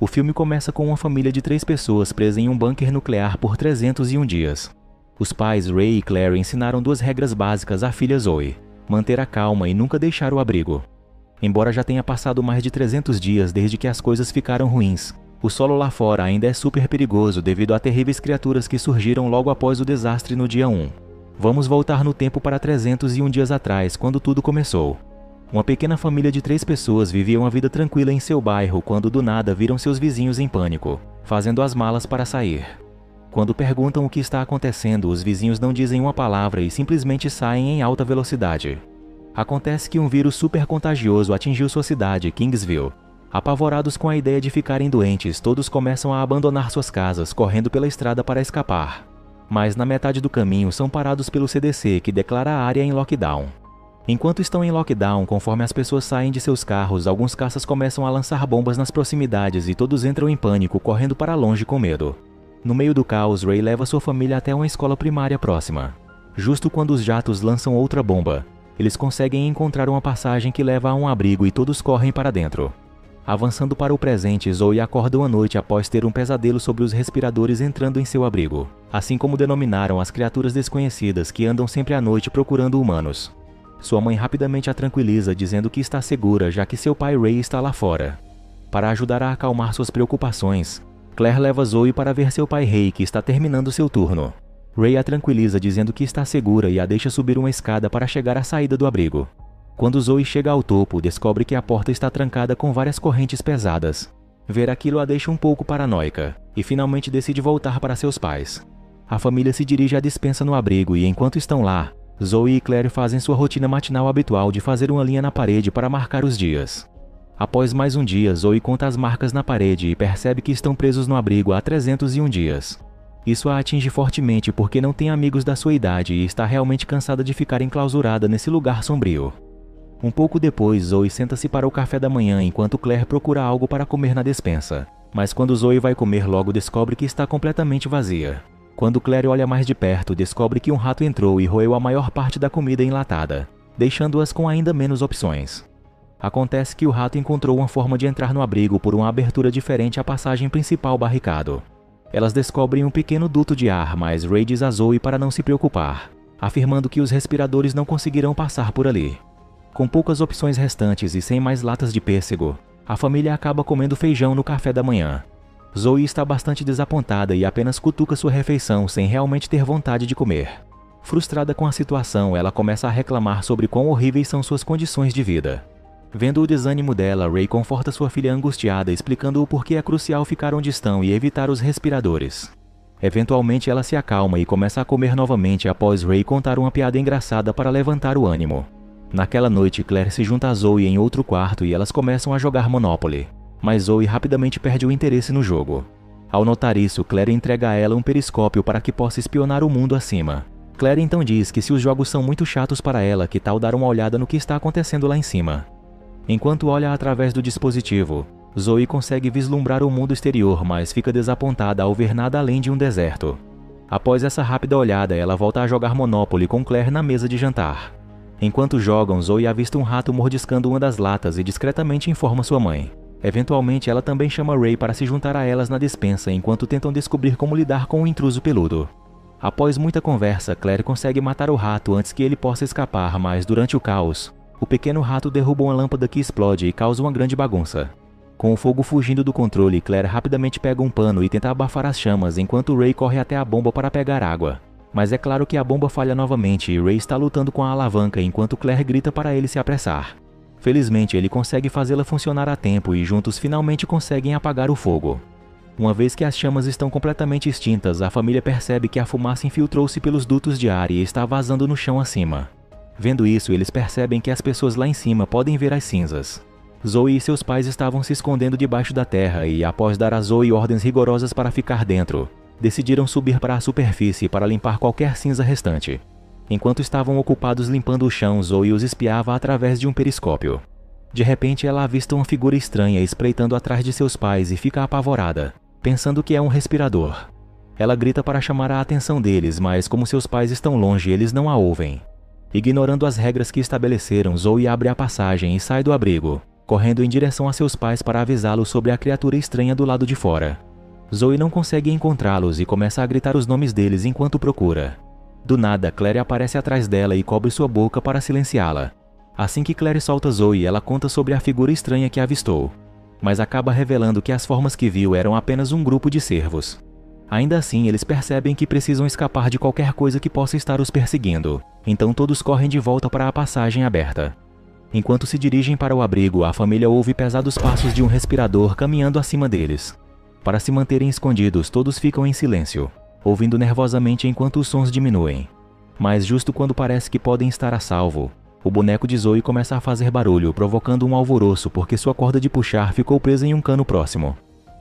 O filme começa com uma família de 3 pessoas presa em um bunker nuclear por 301 dias. Os pais Ray e Claire ensinaram 2 regras básicas à filha Zoe: manter a calma e nunca deixar o abrigo. Embora já tenha passado mais de 300 dias desde que as coisas ficaram ruins, o solo lá fora ainda é super perigoso devido a terríveis criaturas que surgiram logo após o desastre no dia 1. Vamos voltar no tempo para 301 dias atrás, quando tudo começou. Uma pequena família de 3 pessoas vivia uma vida tranquila em seu bairro quando do nada viram seus vizinhos em pânico, fazendo as malas para sair. Quando perguntam o que está acontecendo, os vizinhos não dizem uma palavra e simplesmente saem em alta velocidade. Acontece que um vírus super contagioso atingiu sua cidade, Kingsville. Apavorados com a ideia de ficarem doentes, todos começam a abandonar suas casas, correndo pela estrada para escapar. Mas na metade do caminho são parados pelo CDC, que declara a área em lockdown. Enquanto estão em lockdown, conforme as pessoas saem de seus carros, alguns caças começam a lançar bombas nas proximidades e todos entram em pânico, correndo para longe com medo. No meio do caos, Ray leva sua família até uma escola primária próxima. Justo quando os jatos lançam outra bomba, eles conseguem encontrar uma passagem que leva a um abrigo e todos correm para dentro. Avançando para o presente, Zoe acorda uma noite após ter um pesadelo sobre os respiradores entrando em seu abrigo, assim como denominaram as criaturas desconhecidas que andam sempre à noite procurando humanos. Sua mãe rapidamente a tranquiliza, dizendo que está segura já que seu pai Ray está lá fora. Para ajudar a acalmar suas preocupações, Claire leva Zoe para ver seu pai Ray, que está terminando seu turno. Ray a tranquiliza, dizendo que está segura e a deixa subir uma escada para chegar à saída do abrigo. Quando Zoe chega ao topo, descobre que a porta está trancada com várias correntes pesadas. Ver aquilo a deixa um pouco paranoica, e finalmente decide voltar para seus pais. A família se dirige à despensa no abrigo e enquanto estão lá, Zoe e Claire fazem sua rotina matinal habitual de fazer uma linha na parede para marcar os dias. Após mais um dia, Zoe conta as marcas na parede e percebe que estão presos no abrigo há 301 dias. Isso a atinge fortemente porque não tem amigos da sua idade e está realmente cansada de ficar enclausurada nesse lugar sombrio. Um pouco depois, Zoe senta-se para o café da manhã enquanto Claire procura algo para comer na despensa. Mas quando Zoe vai comer, logo descobre que está completamente vazia. Quando Claire olha mais de perto, descobre que um rato entrou e roeu a maior parte da comida enlatada, deixando-as com ainda menos opções. Acontece que o rato encontrou uma forma de entrar no abrigo por uma abertura diferente à passagem principal barricado. Elas descobrem um pequeno duto de ar, mas Ray diz a Zoe para não se preocupar, afirmando que os respiradores não conseguirão passar por ali. Com poucas opções restantes e sem mais latas de pêssego, a família acaba comendo feijão no café da manhã. Zoe está bastante desapontada e apenas cutuca sua refeição sem realmente ter vontade de comer. Frustrada com a situação, ela começa a reclamar sobre quão horríveis são suas condições de vida. Vendo o desânimo dela, Ray conforta sua filha angustiada, explicando o porquê é crucial ficar onde estão e evitar os respiradores. Eventualmente ela se acalma e começa a comer novamente após Ray contar uma piada engraçada para levantar o ânimo. Naquela noite, Claire se junta a Zoe em outro quarto e elas começam a jogar Monopoly, mas Zoe rapidamente perde o interesse no jogo. Ao notar isso, Claire entrega a ela um periscópio para que possa espionar o mundo acima. Claire então diz que se os jogos são muito chatos para ela, que tal dar uma olhada no que está acontecendo lá em cima. Enquanto olha através do dispositivo, Zoe consegue vislumbrar o mundo exterior, mas fica desapontada ao ver nada além de um deserto. Após essa rápida olhada, ela volta a jogar Monopoly com Claire na mesa de jantar. Enquanto jogam, Zoe avista um rato mordiscando uma das latas e discretamente informa sua mãe. Eventualmente, ela também chama Ray para se juntar a elas na despensa enquanto tentam descobrir como lidar com o intruso peludo. Após muita conversa, Claire consegue matar o rato antes que ele possa escapar, mas durante o caos, o pequeno rato derruba uma lâmpada que explode e causa uma grande bagunça. Com o fogo fugindo do controle, Claire rapidamente pega um pano e tenta abafar as chamas enquanto Ray corre até a bomba para pegar água. Mas é claro que a bomba falha novamente e Ray está lutando com a alavanca enquanto Claire grita para ele se apressar. Felizmente, ele consegue fazê-la funcionar a tempo e juntos finalmente conseguem apagar o fogo. Uma vez que as chamas estão completamente extintas, a família percebe que a fumaça infiltrou-se pelos dutos de ar e está vazando no chão acima. Vendo isso, eles percebem que as pessoas lá em cima podem ver as cinzas. Zoe e seus pais estavam se escondendo debaixo da terra e, após dar a Zoe ordens rigorosas para ficar dentro, decidiram subir para a superfície para limpar qualquer cinza restante. Enquanto estavam ocupados limpando o chão, Zoe os espiava através de um periscópio. De repente, ela avista uma figura estranha espreitando atrás de seus pais e fica apavorada, pensando que é um respirador. Ela grita para chamar a atenção deles, mas como seus pais estão longe, eles não a ouvem. Ignorando as regras que estabeleceram, Zoe abre a passagem e sai do abrigo, correndo em direção a seus pais para avisá-los sobre a criatura estranha do lado de fora. Zoe não consegue encontrá-los e começa a gritar os nomes deles enquanto procura. Do nada, Claire aparece atrás dela e cobre sua boca para silenciá-la. Assim que Claire solta Zoe, ela conta sobre a figura estranha que avistou, mas acaba revelando que as formas que viu eram apenas um grupo de cervos. Ainda assim, eles percebem que precisam escapar de qualquer coisa que possa estar os perseguindo, então todos correm de volta para a passagem aberta. Enquanto se dirigem para o abrigo, a família ouve pesados passos de um respirador caminhando acima deles. Para se manterem escondidos, todos ficam em silêncio, ouvindo nervosamente enquanto os sons diminuem. Mas justo quando parece que podem estar a salvo, o boneco de Zoe começa a fazer barulho, provocando um alvoroço porque sua corda de puxar ficou presa em um cano próximo.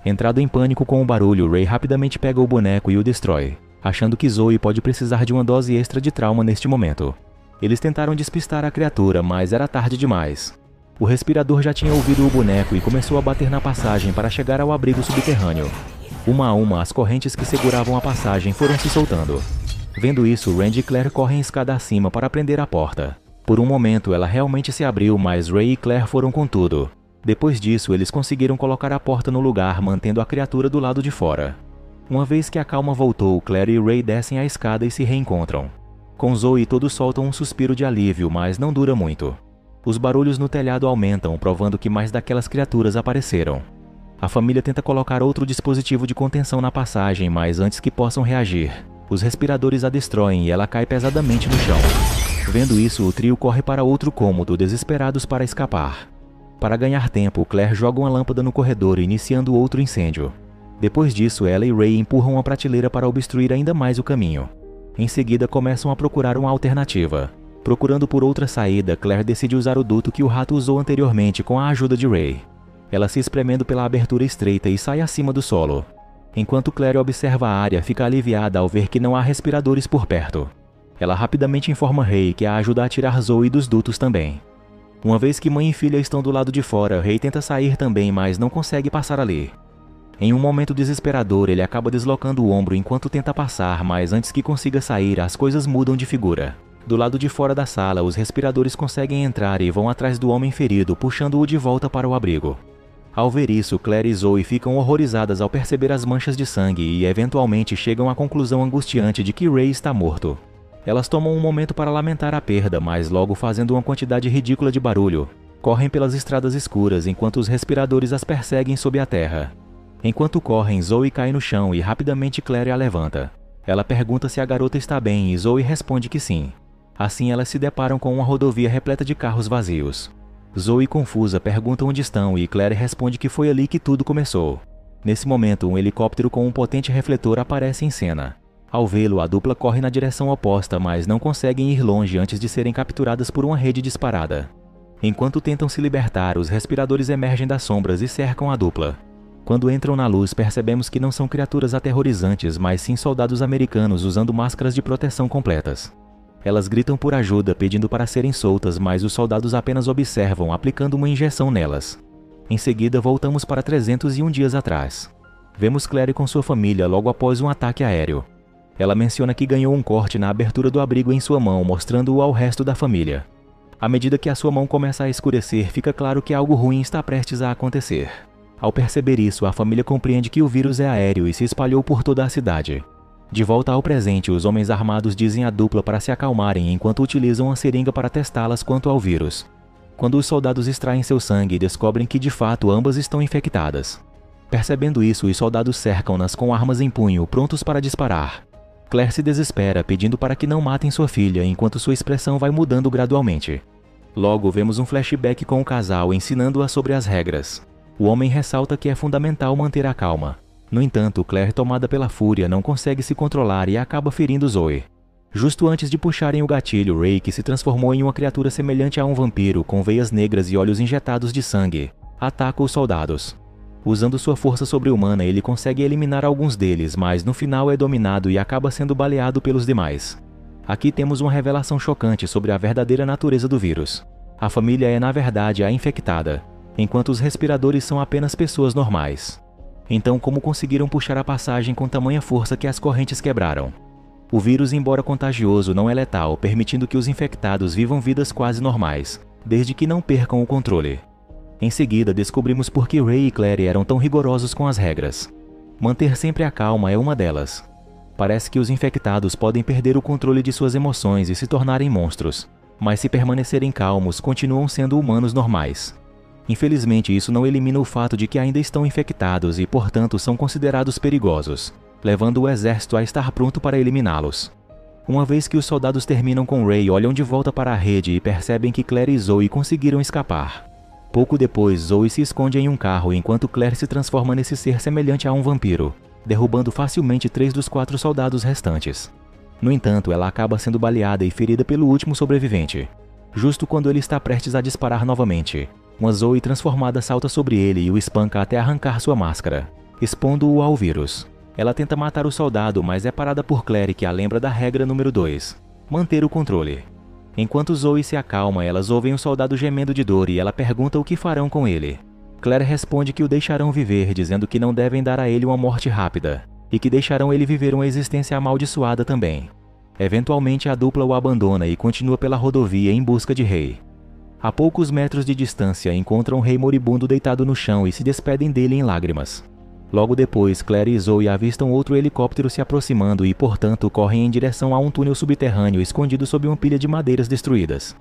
Entrado em pânico com o barulho, Ray rapidamente pega o boneco e o destrói, achando que Zoe pode precisar de uma dose extra de trauma neste momento. Eles tentaram despistar a criatura, mas era tarde demais. O respirador já tinha ouvido o boneco e começou a bater na passagem para chegar ao abrigo subterrâneo. Uma a uma, as correntes que seguravam a passagem foram se soltando. Vendo isso, Randy e Claire correm escada acima para prender a porta. Por um momento, ela realmente se abriu, mas Ray e Claire foram com tudo. Depois disso, eles conseguiram colocar a porta no lugar, mantendo a criatura do lado de fora. Uma vez que a calma voltou, Claire e Ray descem a escada e se reencontram. Com Zoe, todos soltam um suspiro de alívio, mas não dura muito. Os barulhos no telhado aumentam, provando que mais daquelas criaturas apareceram. A família tenta colocar outro dispositivo de contenção na passagem, mas antes que possam reagir, os respiradores a destroem e ela cai pesadamente no chão. Vendo isso, o trio corre para outro cômodo, desesperados para escapar. Para ganhar tempo, Claire joga uma lâmpada no corredor, iniciando outro incêndio. Depois disso, ela e Ray empurram uma prateleira para obstruir ainda mais o caminho. Em seguida, começam a procurar uma alternativa. Procurando por outra saída, Claire decide usar o duto que o rato usou anteriormente com a ajuda de Ray. Ela se espremendo pela abertura estreita e sai acima do solo. Enquanto Claire observa a área, fica aliviada ao ver que não há respiradores por perto. Ela rapidamente informa Ray que a ajuda a tirar Zoe dos dutos também. Uma vez que mãe e filha estão do lado de fora, Ray tenta sair também, mas não consegue passar ali. Em um momento desesperador, ele acaba deslocando o ombro enquanto tenta passar, mas antes que consiga sair, as coisas mudam de figura. Do lado de fora da sala, os respiradores conseguem entrar e vão atrás do homem ferido, puxando-o de volta para o abrigo. Ao ver isso, Claire e Zoe ficam horrorizadas ao perceber as manchas de sangue e eventualmente chegam à conclusão angustiante de que Ray está morto. Elas tomam um momento para lamentar a perda, mas logo fazendo uma quantidade ridícula de barulho, correm pelas estradas escuras enquanto os respiradores as perseguem sob a terra. Enquanto correm, Zoe cai no chão e rapidamente Claire a levanta. Ela pergunta se a garota está bem e Zoe responde que sim. Assim elas se deparam com uma rodovia repleta de carros vazios. Zoe, confusa, pergunta onde estão e Claire responde que foi ali que tudo começou. Nesse momento, um helicóptero com um potente refletor aparece em cena. Ao vê-lo, a dupla corre na direção oposta, mas não conseguem ir longe antes de serem capturadas por uma rede disparada. Enquanto tentam se libertar, os respiradores emergem das sombras e cercam a dupla. Quando entram na luz, percebemos que não são criaturas aterrorizantes, mas sim soldados americanos usando máscaras de proteção completas. Elas gritam por ajuda, pedindo para serem soltas, mas os soldados apenas observam, aplicando uma injeção nelas. Em seguida, voltamos para 301 dias atrás. Vemos Claire com sua família logo após um ataque aéreo. Ela menciona que ganhou um corte na abertura do abrigo em sua mão, mostrando-o ao resto da família. À medida que a sua mão começa a escurecer, fica claro que algo ruim está prestes a acontecer. Ao perceber isso, a família compreende que o vírus é aéreo e se espalhou por toda a cidade. De volta ao presente, os homens armados dizem à dupla para se acalmarem enquanto utilizam uma seringa para testá-las quanto ao vírus. Quando os soldados extraem seu sangue, descobrem que de fato ambas estão infectadas. Percebendo isso, os soldados cercam-nas com armas em punho, prontos para disparar. Claire se desespera, pedindo para que não matem sua filha, enquanto sua expressão vai mudando gradualmente. Logo, vemos um flashback com o casal ensinando-a sobre as regras. O homem ressalta que é fundamental manter a calma. No entanto, Claire, tomada pela fúria, não consegue se controlar e acaba ferindo Zoe. Justo antes de puxarem o gatilho, Ray, que se transformou em uma criatura semelhante a um vampiro, com veias negras e olhos injetados de sangue, ataca os soldados. Usando sua força sobre-humana, ele consegue eliminar alguns deles, mas no final é dominado e acaba sendo baleado pelos demais. Aqui temos uma revelação chocante sobre a verdadeira natureza do vírus. A família é, na verdade, a infectada, enquanto os respiradores são apenas pessoas normais. Então, como conseguiram puxar a passagem com tamanha força que as correntes quebraram? O vírus, embora contagioso, não é letal, permitindo que os infectados vivam vidas quase normais, desde que não percam o controle. Em seguida, descobrimos por que Ray e Claire eram tão rigorosos com as regras. Manter sempre a calma é uma delas. Parece que os infectados podem perder o controle de suas emoções e se tornarem monstros, mas se permanecerem calmos, continuam sendo humanos normais. Infelizmente, isso não elimina o fato de que ainda estão infectados e, portanto, são considerados perigosos, levando o exército a estar pronto para eliminá-los. Uma vez que os soldados terminam com Ray, olham de volta para a rede e percebem que Claire e Zoe conseguiram escapar. Pouco depois, Zoe se esconde em um carro enquanto Claire se transforma nesse ser semelhante a um vampiro, derrubando facilmente 3 dos 4 soldados restantes. No entanto, ela acaba sendo baleada e ferida pelo último sobrevivente. Justo quando ele está prestes a disparar novamente, uma Zoe transformada salta sobre ele e o espanca até arrancar sua máscara, expondo-o ao vírus. Ela tenta matar o soldado, mas é parada por Claire, que a lembra da regra número 2, manter o controle. Enquanto Zoe se acalma, elas ouvem o soldado gemendo de dor e ela pergunta o que farão com ele. Claire responde que o deixarão viver, dizendo que não devem dar a ele uma morte rápida, e que deixarão ele viver uma existência amaldiçoada também. Eventualmente, a dupla o abandona e continua pela rodovia em busca de Ray. A poucos metros de distância, encontram Ray moribundo deitado no chão e se despedem dele em lágrimas. Logo depois, Claire e Zoe avistam outro helicóptero se aproximando e, portanto, correm em direção a um túnel subterrâneo escondido sob uma pilha de madeiras destruídas.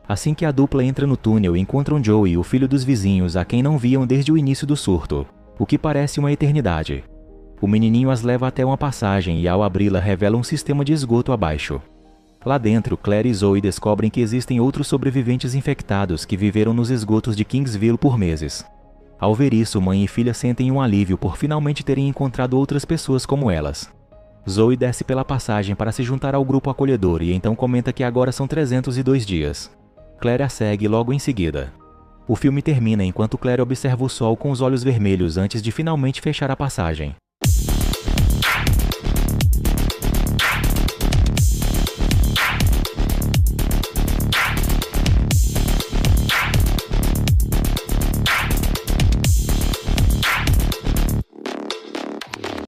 Assim que a dupla entra no túnel, encontram Joey, o filho dos vizinhos, a quem não viam desde o início do surto, o que parece uma eternidade. O menininho as leva até uma passagem e, ao abri-la, revela um sistema de esgoto abaixo. Lá dentro, Claire e Zoe descobrem que existem outros sobreviventes infectados que viveram nos esgotos de Kingsville por meses. Ao ver isso, mãe e filha sentem um alívio por finalmente terem encontrado outras pessoas como elas. Zoe desce pela passagem para se juntar ao grupo acolhedor e então comenta que agora são 302 dias. Claire a segue logo em seguida. O filme termina enquanto Claire observa o sol com os olhos vermelhos antes de finalmente fechar a passagem.